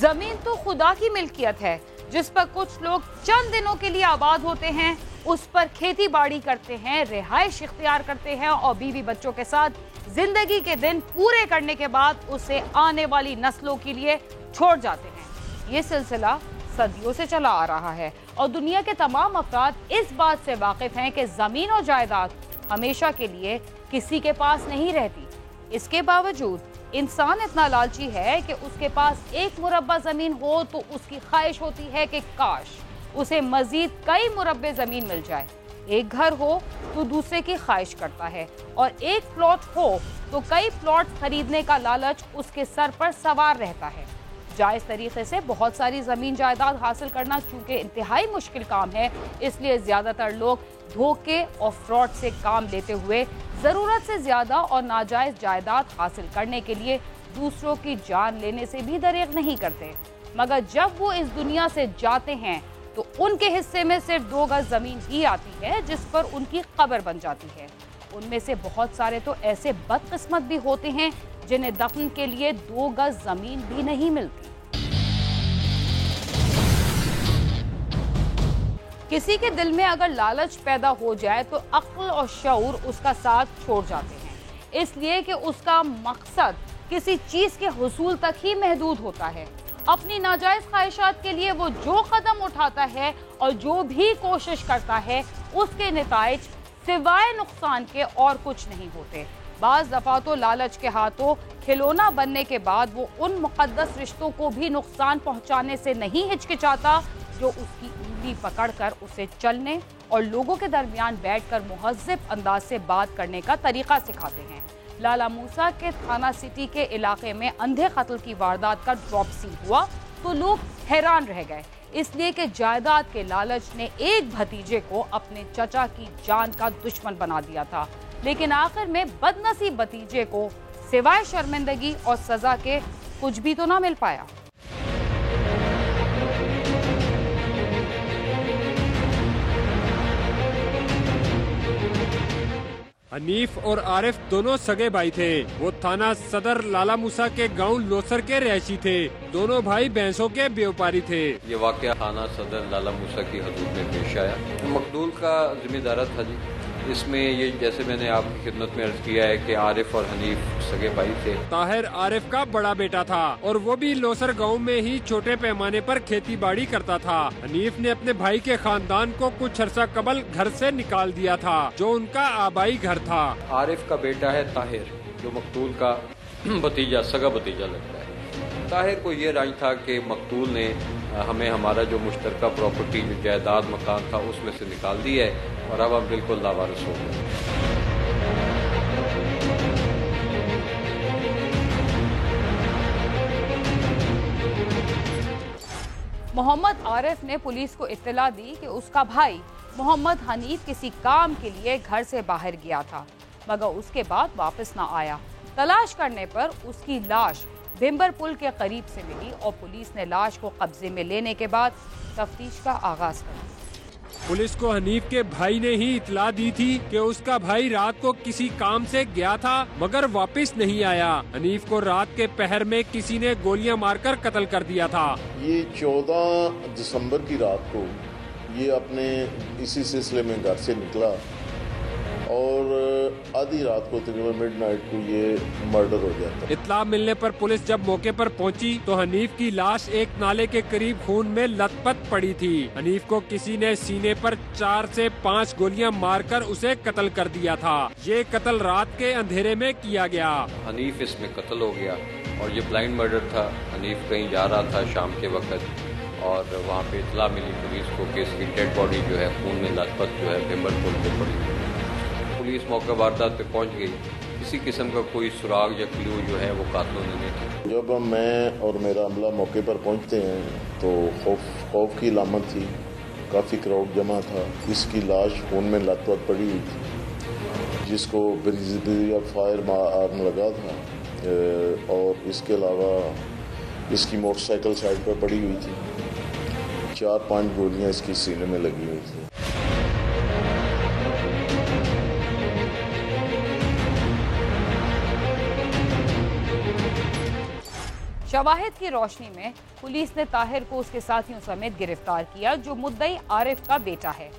जमीन तो खुदा की मिल्कियत है जिस पर कुछ लोग चंद दिनों के लिए आबाद होते हैं, उस पर खेती बाड़ी करते हैं, रिहाइश इख्तियार करते हैं और बीवी बच्चों के साथ जिंदगी के दिन पूरे करने के बाद उसे आने वाली नस्लों के लिए छोड़ जाते हैं। ये सिलसिला सदियों से चला आ रहा है और दुनिया के तमाम अफराद इस बात से वाकिफ हैं कि जमीन और जायदाद हमेशा के लिए किसी के पास नहीं रहती। इसके बावजूद इंसान इतना लालची है कि उसके पास एक मुरब्बा जमीन हो तो उसकी ख्वाहिश होती है कि काश उसे मजीद कई मुरब्बे जमीन मिल जाए। एक घर हो तो दूसरे की ख्वाहिश करता है और एक प्लॉट हो तो कई प्लॉट खरीदने का लालच उसके सर पर सवार रहता है। जायज़ तरीके से बहुत सारी ज़मीन जायदाद हासिल करना चूँकि इंतहाई मुश्किल काम है, इसलिए ज़्यादातर लोग धोखे और फ्रॉड से काम लेते हुए ज़रूरत से ज़्यादा और नाजायज़ जायदाद हासिल करने के लिए दूसरों की जान लेने से भी दरेग नहीं करते। मगर जब वो इस दुनिया से जाते हैं तो उनके हिस्से में सिर्फ 2 गज ज़मीन ही आती है जिस पर उनकी कब्र बन जाती है। उनमें से बहुत सारे तो ऐसे बदकिस्मत भी होते हैं जिन्हें दफन के लिए 2 गज जमीन भी नहीं मिलती। किसी के दिल में अगर लालच पैदा हो जाए तो अक्ल और शऊर उसका साथ छोड़ जाते हैं, इसलिए कि उसका मकसद किसी चीज के हुसूल तक ही महदूद होता है। अपनी नाजायज ख्वाहिशात के लिए वो जो कदम उठाता है और जो भी कोशिश करता है उसके नताइज सिवाय नुकसान के और कुछ नहीं होते। बाज़ दफ़ा तो लालच के हाथों खिलौना बनने के बाद वो उन मुक़द्दस रिश्तों को भी नुकसान पहुंचाने से नहीं हिचकिचाता जो उसकी उंगली पकड़कर उसे चलने और लोगों के दरमियान बैठकर मुहज़्ज़ब अंदाज से बात करने का तरीका सिखाते हैं। लाला मूसा के थाना सिटी के इलाके में अंधे कत्ल की वारदात का ड्रॉप सीन हुआ तो लोग हैरान रह गए, इसलिए कि जायदाद के लालच ने एक भतीजे को अपने चचा की जान का दुश्मन बना दिया था। लेकिन आखिर में बदनसीब भतीजे को सिवाय शर्मिंदगी और सजा के कुछ भी तो ना मिल पाया। हनीफ और आरिफ दोनों सगे भाई थे। वो थाना सदर लाला मूसा के गांव लोसर के रहशी थे। दोनों भाई भैंसों के व्यापारी थे। ये वाकया थाना सदर लाला मूसा की हदूद में पेश आया। मकदूल का जिम्मेदार था जी। इसमें ये जैसे मैंने आपकी खिदमत में अर्ज किया है कि आरिफ और हनीफ सगे भाई थे। ताहिर आरिफ का बड़ा बेटा था और वो भी लोसर गांव में ही छोटे पैमाने पर खेती बाड़ी करता था। हनीफ ने अपने भाई के खानदान को कुछ अरसा कबल घर से निकाल दिया था जो उनका आबाई घर था। आरिफ का बेटा है ताहिर जो मकतूल का भतीजा सगा भतीजा लगता है। ताहिर को ये राय था कि मकतूल ने हमें हमारा जो मुश्तरका प्रॉपर्टी जो जायदाद मकान था उसमें से निकाल दिया है और अब हम बिल्कुल लावारिस हो गए। मोहम्मद आरिफ ने पुलिस को इत्तला दी कि उसका भाई मोहम्मद हनीफ किसी काम के लिए घर से बाहर गया था, मगर उसके बाद वापस न आया। तलाश करने पर उसकी लाश भिम्बर पुल के करीब से मिली और पुलिस ने लाश को कब्जे में लेने के बाद तफ्तीश का आगाज कर दिया। पुलिस को हनीफ के भाई ने ही इतला दी थी कि उसका भाई रात को किसी काम से गया था मगर वापस नहीं आया। हनीफ को रात के पहर में किसी ने गोलियां मारकर कत्ल कर दिया था। ये 14 दिसंबर की रात को ये अपने इसी सिलसिले में घर से निकला और आधी रात को तकरीबन मिडनाइट को ये मर्डर हो जाता। इत्ला मिलने पर पुलिस जब मौके पर पहुंची तो हनीफ की लाश एक नाले के करीब खून में लथपथ पड़ी थी। हनीफ को किसी ने सीने पर 4 से 5 गोलियां मारकर उसे कत्ल कर दिया था। ये कत्ल रात के अंधेरे में किया गया। हनीफ इसमें कत्ल हो गया और ये ब्लाइंड मर्डर था। हनीफ कहीं जा रहा था शाम के वक्त और वहाँ पे इत्ला मिली पुलिस को कि इसकी डेड बॉडी जो है खून में लथपथ जो है भिम्बर पुल पे पड़ी हुई। पुलिस मौका वारदात पे पहुंच गई, किसी किस्म का कोई सुराग या क्लू जो है वो कातलों ने नहीं था। जब मैं और मेरा अमला मौके पर पहुंचते हैं तो खौफ की अलामत थी, काफ़ी क्राउड जमा था। इसकी लाश खून में लथपथ पड़ी हुई थी जिसको ब्रिजर फायर मारने लगा था और इसके अलावा इसकी मोटरसाइकिल साइड पर पड़ी हुई थी। 4-5 गोलियां इसकी सीने में लगी हुई थी। शवाहिद की रोशनी में पुलिस ने ताहिर को उसके साथियों समेत गिरफ्तार किया, जो मुद्दई आरिफ का बेटा है।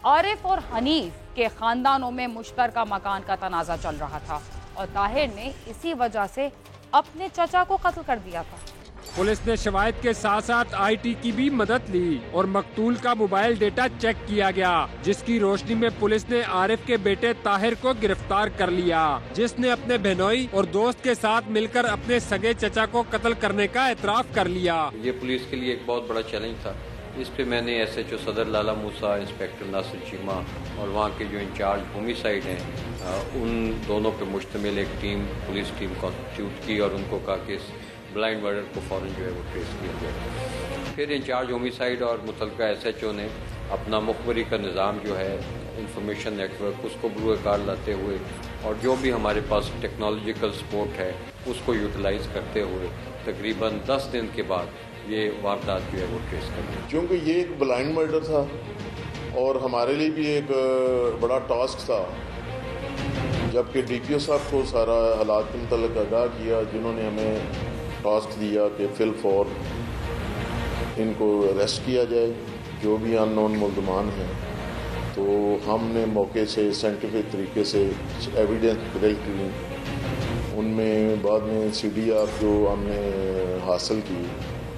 आरिफ और हनीफ के खानदानों में मुश्तरका मकान का तनाजा चल रहा था और ताहिर ने इसी वजह से अपने चचा को कत्ल कर दिया था। पुलिस ने शवाहिद के साथ साथ आईटी की भी मदद ली और मकतूल का मोबाइल डेटा चेक किया गया, जिसकी रोशनी में पुलिस ने आरिफ के बेटे ताहिर को गिरफ्तार कर लिया, जिसने अपने बहनोई और दोस्त के साथ मिलकर अपने सगे चचा को कत्ल करने का एतराफ कर लिया। ये पुलिस के लिए एक बहुत बड़ा चैलेंज था। इस पे मैंने SHO सदर लाला मूसा, इंस्पेक्टर नासिर चीमा और वहाँ के जो इंचार्ज होमिसाइड हैं उन दोनों पे मुश्तमिल एक टीम, पुलिस टीम कॉन्स्टिट्यूट की और उनको कहा कि इस ब्लाइंड मर्डर को फ़ौरन जो है वो ट्रेस किया जाए। फिर इंचार्ज होमिसाइड और मुतलका SHO ने अपना मुखबरी का निज़ाम जो है, इंफॉर्मेशन नेटवर्क, उसको बुरुकार लाते हुए और जो भी हमारे पास टेक्नोलॉजिकल सपोर्ट है उसको यूटिलाइज करते हुए तकरीबन 10 दिन के बाद ये वारदात जो है वो ट्रेस कर दी। क्योंकि ये एक ब्लाइंड मर्डर था और हमारे लिए भी एक बड़ा टास्क था, जबकि DPO साहब को सारा हालात के मतलब आगाह किया, जिन्होंने हमें टास्क दिया कि फिल फॉर इनको अरेस्ट किया जाए, जो भी अननोन मुल्ज़मान हैं। तो हमने मौके से साइंटिफिक तरीके से एविडेंस कलेक्ट की, उनमें बाद में CDR जो हमने हासिल की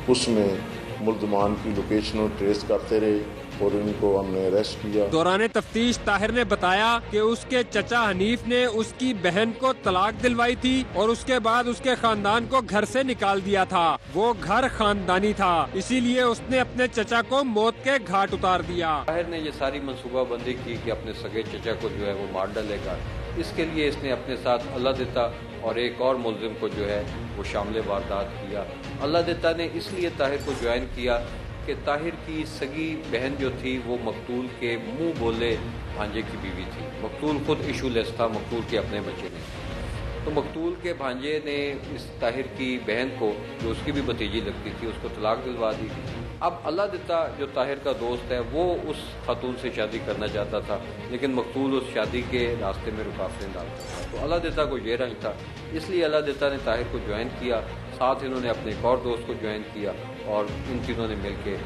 उसमें मुल्ज़मान की लोकेशन ट्रेस करते रहे और इनको हमने अरेस्ट किया। दौरान तफ्तीश ताहिर ने बताया कि उसके चचा हनीफ ने उसकी बहन को तलाक दिलवाई थी और उसके बाद उसके खानदान को घर से निकाल दिया था। वो घर खानदानी था, इसीलिए उसने अपने चचा को मौत के घाट उतार दिया। ताहिर ने ये सारी मनसूबाबंदी की कि अपने सगे चचा को जो है वो मार डालेगा। इसके लिए इसने अपने साथ अल्लाह दिता और एक और मुल्जिम को जो है वो शामिल वारदात किया। अल्लाह दिता ने इसलिए ताहिर को ज्वाइन किया कि ताहिर की सगी बहन जो थी वो मकतूल के मुंह बोले भांजे की बीवी थी। मकतूल खुद इशूलेस था, मकतूल के अपने बच्चे नहीं। तो मकतूल के भांजे ने इस ताहिर की बहन को, जो उसकी भी भतीजी लगती थी, उसको तलाक दिलवा दी। अब अल्लाह दिता जो ताहिर का दोस्त है वो उस खातून से शादी करना चाहता था, लेकिन मकतूल उस शादी के रास्ते में रुकावटें डालता था। तो अल्लाह दिता को ये रंज था, इसलिए अल्लाह दिता ने ताहिर को ज्वाइन किया, साथ इन्होंने अपने एक और दोस्त को ज्वाइन किया और इन तीनों ने मिलकर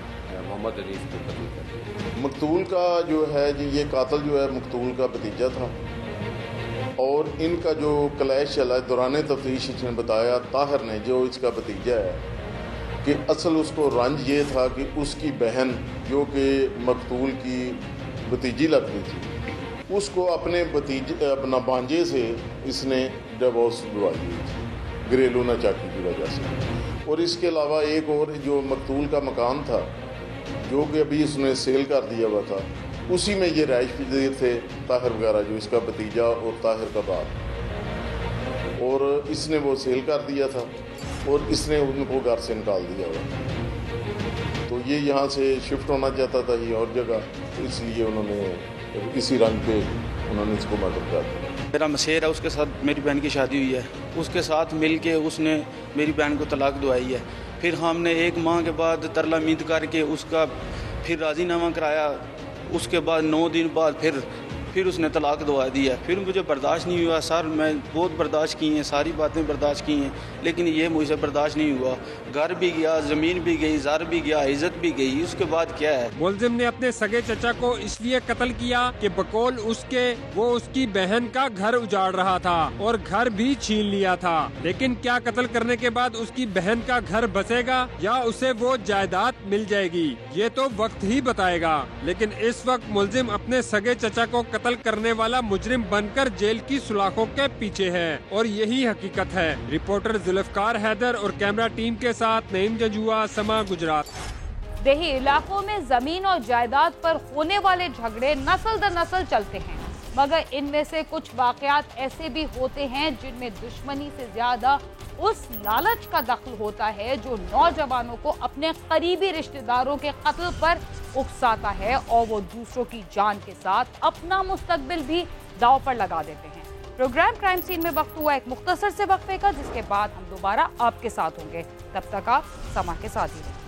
मोहम्मद हनीफ को कत्ल कर दिया। मकतूल का जो है जी, ये कातिल जो है मकतूल का भतीजा था और इनका जो क्लैश चला दौरान तफ्तीश इसने बताया, ताहिर ने जो इसका भतीजा है, कि असल उसको रंज ये था कि उसकी बहन जो कि मकतूल की भतीजी लगती थी, उसको अपना भांजे से इसने डिवोर्स दिलवाई हुई थी घरेलू नाचाकी की वजह से। और इसके अलावा एक और जो मकतूल का मकान था जो कि अभी उसने सेल कर दिया हुआ था, उसी में ये रहायश पजीर थे ताहिर वगैरह, जो इसका भतीजा और ताहिर का बाप, और इसने वो सेल कर दिया था और इसने उनको घर से निकाल दिया हुआ। तो ये यहाँ से शिफ्ट होना चाहता था ये और जगह, तो इसलिए उन्होंने इसी रंग पे उन्होंने इसको मर्डर कर दिया। मेरा मशेर है, उसके साथ मेरी बहन की शादी हुई है, उसके साथ मिल के उसने मेरी बहन को तलाक दिलवाई है। फिर हमने 1 माह के बाद तरला मीद करके उसका फिर राजीनामा कराया, उसके बाद 9 दिन बाद फिर उसने तलाक दिलवा दिया। फिर मुझे बर्दाश्त नहीं हुआ सर, मैं बहुत बर्दाश्त की हैं, सारी बातें बर्दाश्त की हैं, लेकिन ये मुझसे बर्दाश्त नहीं हुआ। घर भी गया, ज़मीन भी गई, ज़र भी गया, इज्जत भी गई। उसके बाद क्या है, मुल्जिम ने अपने सगे चचा को इसलिए कत्ल किया कि बकौल उसके वो उसकी बहन का घर उजाड़ रहा था और घर भी छीन लिया था। लेकिन क्या कत्ल करने के बाद उसकी बहन का घर बसेगा या उसे वो जायदाद मिल जाएगी, ये तो वक्त ही बताएगा। लेकिन इस वक्त मुल्जिम अपने सगे चचा को कत्ल करने वाला मुजरिम बनकर जेल की सुलाखों के पीछे है और यही हकीकत है। रिपोर्टर जुल्फकार हैदर और कैमरा टीम के साथ नईम जजुआ, समा, गुजरात। देही इलाकों में जमीन और जायदाद पर होने वाले झगड़े नस्ल दर नस्ल चलते हैं, मगर इनमें से कुछ वाकयात ऐसे भी होते हैं जिनमें दुश्मनी से ज्यादा उस लालच का दखल होता है जो नौजवानों को अपने करीबी रिश्तेदारों के कत्ल पर उकसाता है और वो दूसरों की जान के साथ अपना मुस्तकबिल भी दांव पर लगा देते हैं। प्रोग्राम क्राइम सीन में वक्त हुआ एक मुख्तसर से वक्फे का, जिसके बाद हम दोबारा आपके साथ होंगे। तब तक आप समा के साथ ही रहें।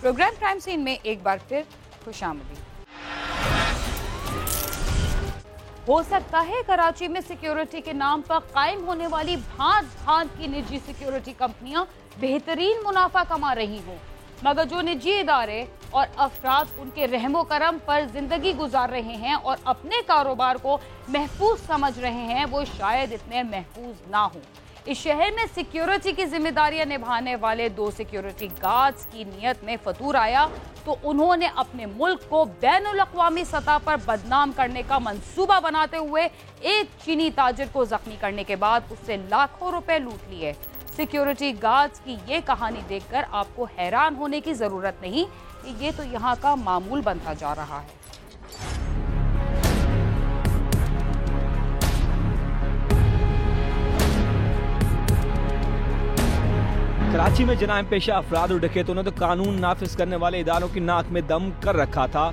प्रोग्राम क्राइम सीन में एक बार फिर खुशामदीद। हो सकता है कराची में सिक्योरिटी के नाम पर कायम होने वाली भांत भांत की निजी सिक्योरिटी कंपनियां बेहतरीन मुनाफा कमा रही हों, मगर जो निजी इदारे और अफराद उनके रहमो करम पर जिंदगी गुजार रहे हैं और अपने कारोबार को महफूज समझ रहे हैं, वो शायद इतने महफूज ना हो। इस शहर में सिक्योरिटी की जिम्मेदारियां निभाने वाले 2 सिक्योरिटी गार्ड्स की नीयत में फतूर आया तो उन्होंने अपने मुल्क को बैनुल अक़वामी सतह पर बदनाम करने का मंसूबा बनाते हुए एक चीनी ताजिर को जख्मी करने के बाद उससे लाखों रुपए लूट लिए। सिक्योरिटी गार्ड्स की ये कहानी देखकर आपको हैरान होने की जरूरत नहीं कि ये तो यहाँ का मामूल बनता जा रहा है। कराची में जराइम पेशा अफराद और डकैतों ने तो कानून नाफिज करने वाले इदारों की नाक में दम कर रखा था।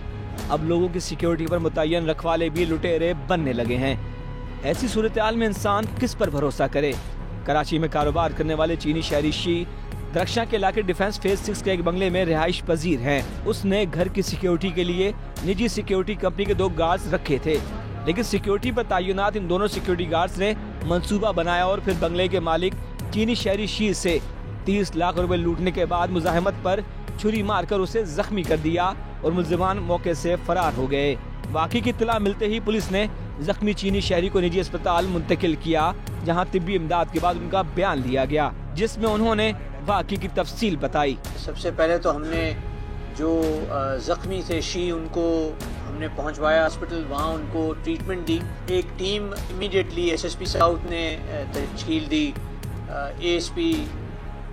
अब लोगों की सिक्योरिटी पर मुतय्यन रखवाले भी लुटेरे बनने लगे हैं। ऐसी सूरत-ए-हाल में इंसान किस पर भरोसा करे? कराची में कारोबार करने वाले चीनी शहरी शी दरख्शां के इलाके डिफेंस फेज 6 के एक बंगले में रिहाइश पजीर हैं। उसने घर की सिक्योरिटी के लिए निजी सिक्योरिटी कंपनी के 2 गार्ड्स रखे थे, लेकिन सिक्योरिटी पर तैनात इन दोनों सिक्योरिटी गार्ड्स ने मंसूबा बनाया और फिर बंगले के मालिक चीनी शहरी शी से 30 लाख रुपए लूटने के बाद मुजाहिमत पर छुरी मारकर उसे जख्मी कर दिया और मुल्जिमान मौके से फरार हो गए। वाक़ई की इत्तला मिलते ही पुलिस ने जख्मी चीनी शहरी को निजी अस्पताल मुंतकिल किया, जहां तिब्बी इमदाद के बाद उनका बयान लिया गया, जिसमें उन्होंने वाक़ई की तफसील बताई। सबसे पहले तो हमने जो जख्मी थे शी, उनको हमने पहुंचवाया हॉस्पिटल, वहाँ उनको ट्रीटमेंट दी। एक टीम इमीडिएटली SSP साउथ ने तश्कील दी ASP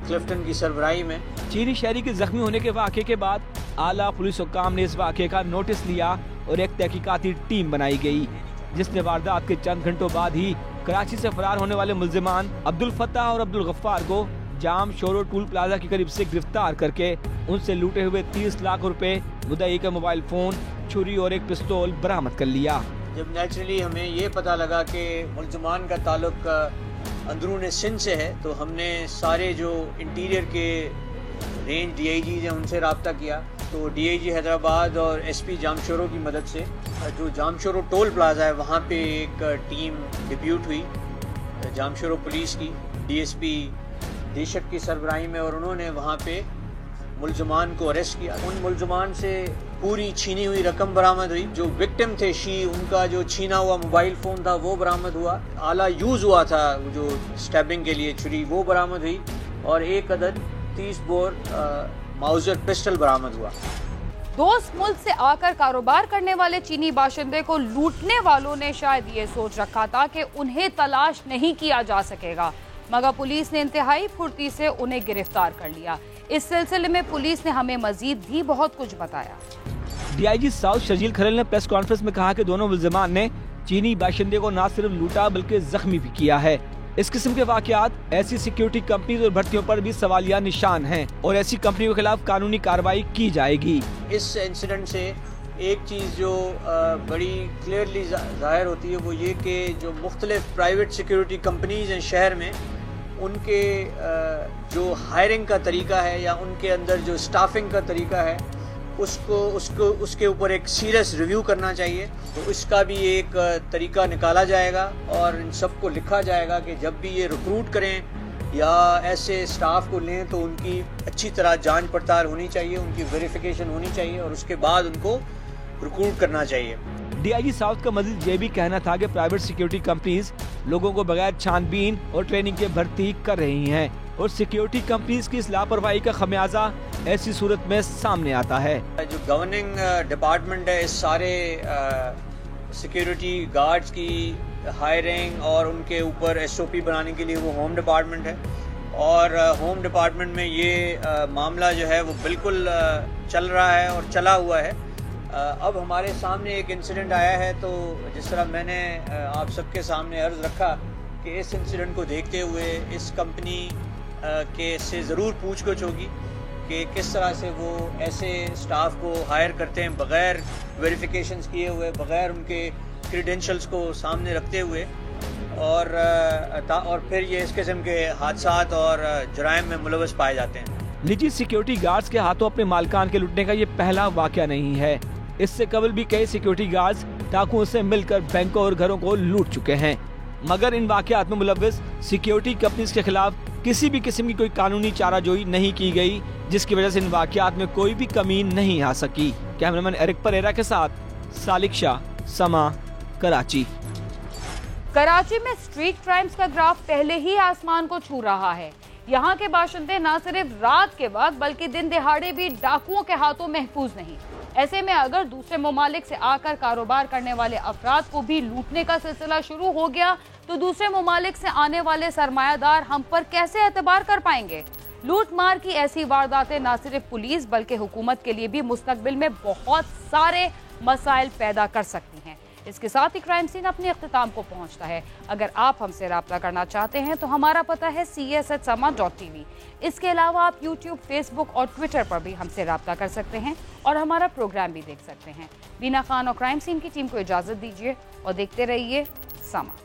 क्लिफ्टन की सरबराही में। चीनी शहरी के जख्मी होने के वाक़े के बाद आला पुलिस हुक्काम ने इस वाक़े का नोटिस लिया और एक तहकीकाती टीम बनाई गई, जिसने वारदात के चंद घंटों बाद ही कराची से फरार होने वाले मुल्जिमान अब्दुल फत्ताह और अब्दुल गफ्फार को जाम शोरो टूल प्लाजा के करीब से गिरफ्तार करके उनसे लूटे हुए 30 लाख रुपए, मुद्दई का मोबाइल फोन, छुरी और एक पिस्तौल बरामद कर लिया। जब नेचुरली हमें ये पता लगा कि मुल्जिमान का ताल्लुक अंदरून सिंध से है, तो हमने सारे जो इंटीरियर के रेंज DIGs हैं उनसे रब्ता किया। तो DIG हैदराबाद और SP जामशोरो की मदद से जो जामशोरो टोल प्लाजा है वहाँ पे एक टीम डिप्यूट हुई जामशोरो पुलिस की DSP देशक की सरबराही में, और उन्होंने वहाँ पे मुल्जिमान को अरेस्ट किया। उन मुल्जिमान से पूरी छीनी हुई रकम बरामद हुई। जो विक्टिम थे शी, उनका जो छीना हुआ मोबाइल फ़ोन था वो बरामद हुआ। आला यूज़ हुआ था जो स्टैबिंग के लिए छुरी, वो बरामद हुई, और एक अदद 30 बोर माउजर पिस्टल बरामद हुआ। दोस्त मुल्क से आकर कारोबार करने वाले चीनी बाशिंदे को लूटने वालों ने शायद ये सोच रखा था कि उन्हें तलाश नहीं किया जा सकेगा, मगर पुलिस ने इंतहाई फुर्ती से उन्हें गिरफ्तार कर लिया। इस सिलसिले में पुलिस ने हमें मजीद भी बहुत कुछ बताया। DIG साउथ शर्जील खलील ने प्रेस कॉन्फ्रेंस में कहा कि दोनों मुल्जिमान ने चीनी बाशिंदे को न सिर्फ लूटा बल्कि जख्मी भी किया है। इस किस्म के वाकयात ऐसी सिक्योरिटी कंपनी और भर्तियों पर भी सवालिया निशान हैं और ऐसी कंपनियों के खिलाफ कानूनी कार्रवाई की जाएगी। इस इंसिडेंट से एक चीज़ जो बड़ी क्लियरली जाहिर होती है वो ये कि जो मुख्तलिफ प्राइवेट सिक्योरिटी कंपनीज हैं शहर में, उनके जो हायरिंग का तरीका है या उनके अंदर जो स्टाफिंग का तरीका है उसके ऊपर एक सीरियस रिव्यू करना चाहिए। तो इसका भी एक तरीका निकाला जाएगा और इन सबको लिखा जाएगा कि जब भी ये रिक्रूट करें या ऐसे स्टाफ को लें तो उनकी अच्छी तरह जांच पड़ताल होनी चाहिए, उनकी वेरिफिकेशन होनी चाहिए और उसके बाद उनको रिक्रूट करना चाहिए। DIG साउथ का मजीद ये भी कहना था कि प्राइवेट सिक्योरिटी कंपनीज लोगों को बगैर छानबीन और ट्रेनिंग के भर्ती कर रही हैं और सिक्योरिटी कंपनीज की इस लापरवाही का खमियाजा ऐसी सूरत में सामने आता है। जो गवर्निंग डिपार्टमेंट है, इस सारे सिक्योरिटी गार्ड्स की हायरिंग और उनके ऊपर SOP बनाने के लिए वो होम डिपार्टमेंट है, और होम डिपार्टमेंट में ये मामला जो है वो बिल्कुल चल रहा है और चला हुआ है। अब हमारे सामने एक इंसिडेंट आया है, तो जिस तरह मैंने आप सबके सामने अर्ज़ रखा कि इस इंसिडेंट को देखते हुए इस कंपनी के से ज़रूर पूछगछ होगी कि किस तरह से वो ऐसे स्टाफ को हायर करते हैं बग़ैर वेरिफिकेशंस किए हुए, बग़ैर उनके क्रीडेंशियल्स को सामने रखते हुए, और फिर ये इस किस्म के हादसात और जराइम में मुलव्वस पाए जाते हैं। निजी सिक्योरिटी गार्ड्स के हाथों अपने मालकान के लुटने का ये पहला वाकया नहीं है। इससे कबल भी कई सिक्योरिटी गार्ड्स डाकुओं से मिलकर बैंकों और घरों को लूट चुके हैं, मगर इन वाकयात में मुलव्विस सिक्योरिटी कंपनीज के खिलाफ किसी भी किस्म की कोई कानूनी चाराजोई नहीं की गई, जिसकी वजह से इन वाकयात में कोई भी कमी नहीं आ सकी। कैमरामैन एरिक परेरा के साथ सालिक शाह, समा, कराची। कराची में स्ट्रीट क्राइम्स का ग्राफ पहले ही आसमान को छू रहा है। यहाँ के बाशिंदे न सिर्फ रात के वक्त बल्कि दिन दिहाड़े भी डाकुओं के हाथों महफूज नहीं। ऐसे में अगर दूसरे ममालिक से आकर कारोबार करने वाले अफराद को भी लूटने का सिलसिला शुरू हो गया तो दूसरे ममालिक से आने वाले सरमायादार हम पर कैसे एतबार कर पाएंगे। लूट मार की ऐसी वारदातें न सिर्फ पुलिस बल्कि हुकूमत के लिए भी मुस्तकबिल में बहुत सारे मसाइल पैदा कर सकती हैं। इसके साथ ही क्राइम सीन अपने इख्तिताम को पहुंचता है। अगर आप हमसे राब्ता करना चाहते हैं तो हमारा पता है cs@sama.tv। इसके अलावा आप YouTube, Facebook और Twitter पर भी हमसे राब्ता कर सकते हैं और हमारा प्रोग्राम भी देख सकते हैं। बीना खान और क्राइम सीन की टीम को इजाजत दीजिए और देखते रहिए समा।